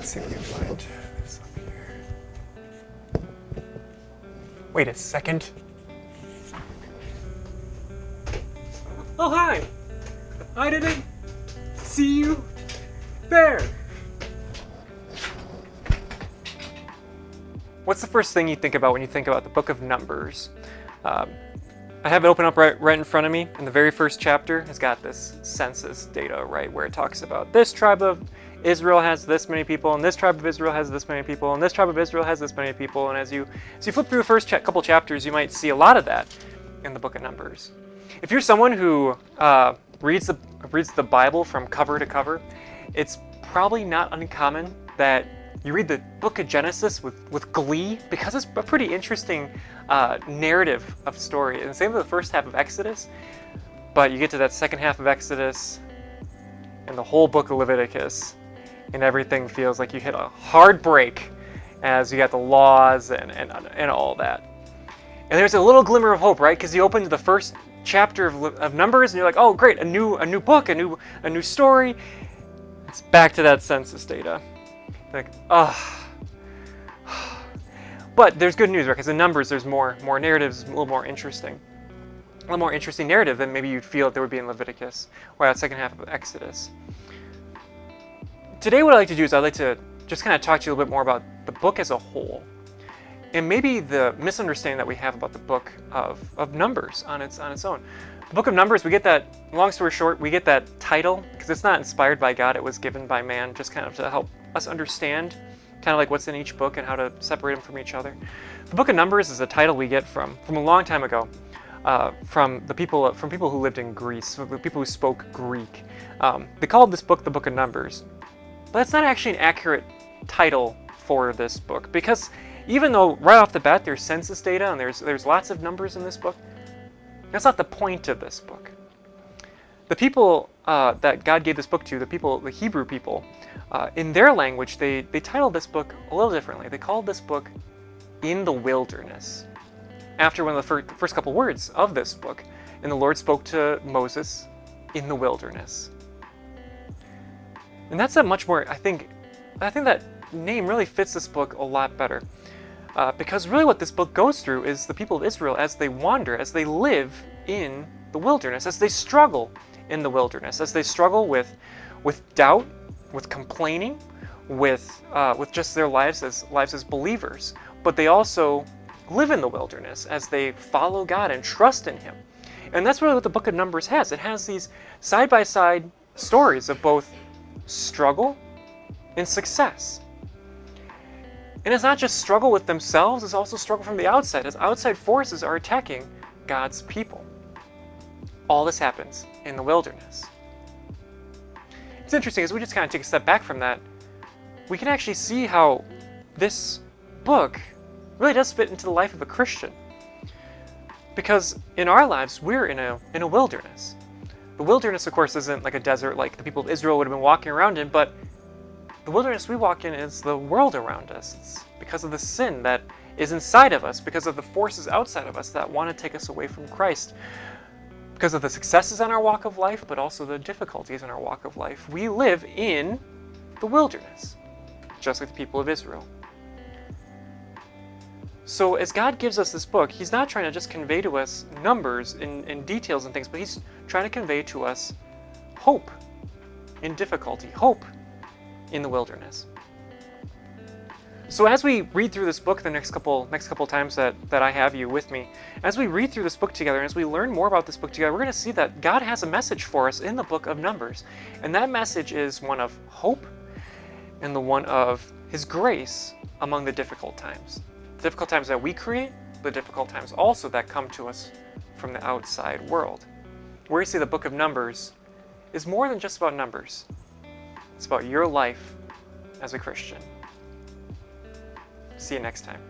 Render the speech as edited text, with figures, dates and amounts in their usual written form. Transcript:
Let's see if we can find this up here. Wait a second. Oh, hi! I didn't see you there! What's the first thing you think about when you think about the book of Numbers? I have it open up right in front of me, and the very first chapter has got this census data, right, where it talks about this tribe of Israel has this many people, and this tribe of Israel has this many people, and this tribe of Israel has this many people, and as you flip through the first couple chapters, you might see a lot of that in the book of Numbers. If you're someone who reads the Bible from cover to cover, it's probably not uncommon that you read the book of Genesis with glee, because it's a pretty interesting narrative of story. And same with the first half of Exodus, but you get to that second half of Exodus and the whole book of Leviticus, and everything feels like you hit a hard break as you got the laws and all that. And there's a little glimmer of hope, right? Because you open to the first chapter of Numbers, and you're like, oh great, a new book, a new story. It's back to that census data. Like, but there's good news, right? Because in Numbers, there's more narratives, a little more interesting narrative than maybe you'd feel that there would be in Leviticus or that second half of Exodus. Today, what I'd like to do is I'd like to just kind of talk to you a little bit more about the book as a whole, and maybe the misunderstanding that we have about the book of Numbers on its own. The book of Numbers, we get that, long story short, we get that title because it's not inspired by God. It was given by man just kind of to help us understand kind of like what's in each book and how to separate them from each other. The book of Numbers is a title we get from a long time ago, from people who lived in Greece, the people who spoke Greek. They called this book the Book of Numbers, but that's not actually an accurate title for this book, because even though right off the bat there's census data and there's lots of numbers in this book, that's not the point of this book. The people that God gave this book to, the Hebrew people, in their language, they titled this book a little differently. They called this book In the Wilderness, after one of the first couple words of this book. And the Lord spoke to Moses in the wilderness. And that's a much more, I think that name really fits this book a lot better. Because really what this book goes through is the people of Israel as they wander, as they live in the wilderness, as they struggle in the wilderness, as they struggle with doubt, with complaining, with just their lives as believers. But they also live in the wilderness as they follow God and trust in Him. And that's really what the book of Numbers has. It has these side-by-side stories of both struggle and success. And it's not just struggle with themselves, it's also struggle from the outside, as outside forces are attacking God's people. All this happens in the wilderness. It's interesting, as we just kind of take a step back from that, we can actually see how this book really does fit into the life of a Christian. Because in our lives, we're in a wilderness. The wilderness, of course, isn't like a desert like the people of Israel would have been walking around in, but the wilderness we walk in is the world around us. It's because of the sin that is inside of us, because of the forces outside of us that want to take us away from Christ, because of the successes in our walk of life, but also the difficulties in our walk of life. We live in the wilderness, just like the people of Israel. So as God gives us this book, He's not trying to just convey to us numbers and details and things, but He's trying to convey to us hope in difficulty, hope in the wilderness. So as we read through this book the next couple times that I have you with me, as we read through this book together, as we learn more about this book together, we're going to see that God has a message for us in the book of Numbers. And that message is one of hope and the one of His grace among the difficult times. The difficult times that we create, the difficult times also that come to us from the outside world. Where you see the book of Numbers is more than just about numbers. It's about your life as a Christian. See you next time.